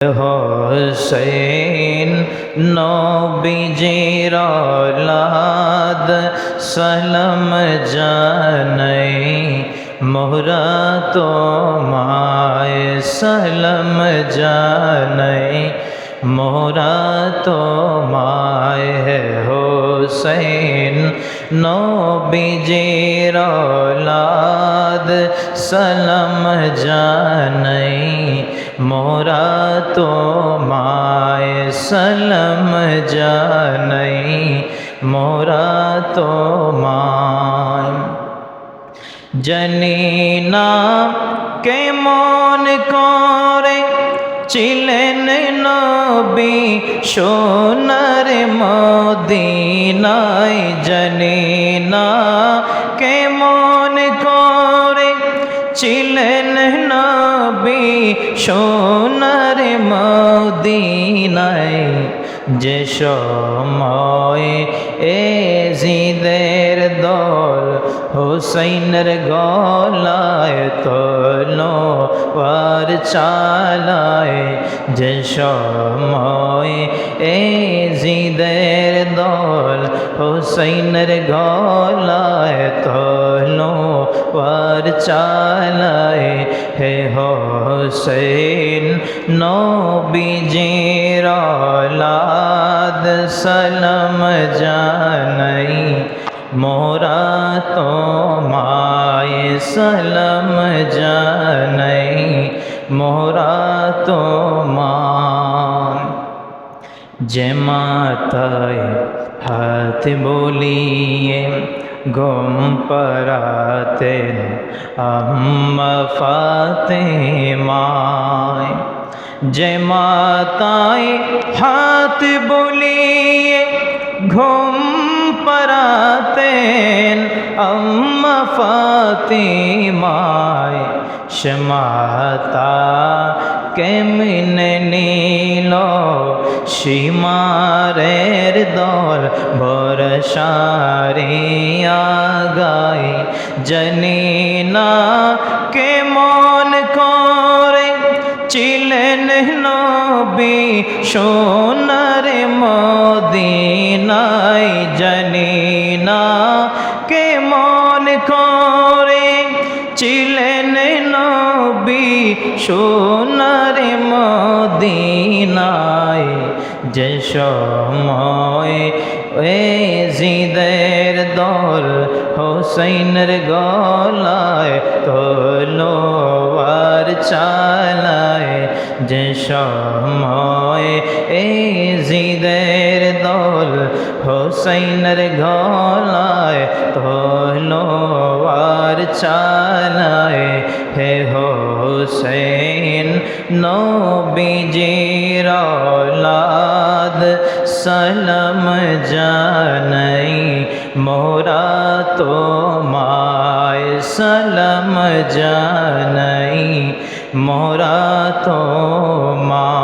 হোসেন নবীজির औलाद সালাম জানাই মোরা তোমায় সালাম জানাই মোরা তোমায় হোসেন নবীজির औलाद সালাম জানাই মোরা তোমায় সালাম জানাই মোরা তোমায় জানি না কেমন করে ছিলেন নবী সোনার মদিনায় জানি না কেমন করে ছিলেন নবী সোনার মদিনায় যে সময় এজিদের দল হুসাইনের গলায় তলোয়ার চালায় যে সময় এজিদের দল হুসাইনের গলায় তলোয়ার চালায় হে হোসেন নবীজির औलाद সালাম জানাই মোরা তোমায় সালাম জানাই মোরা তোমায় যে মাথায় হাত বলিয়ে গম পরাতেন আম্মা ফাতেমায় যে মাতায় হাত বলিয়ে ঘুম পরাতেন আম্মা ফাতেমায় সে মাতা কেমনে নীল সীমারের দল বর্ষারে আগায় জানি না কেমন করে ছিলেন নবী সোনার মদিনায় জানি না কেমন করে ছিলেন নবী সোনার মদিনায় যে সময় এজিদের দল হুসাইনের গলায় তলোয়ার চালায় যে সময় এজিদের দল হুসাইনের গলায় তলোয়ার চালায় হে হোসেন নবীজির औलाद সালাম জানাই মোরা তোমায় সালাম জানাই মোরা তোমায়।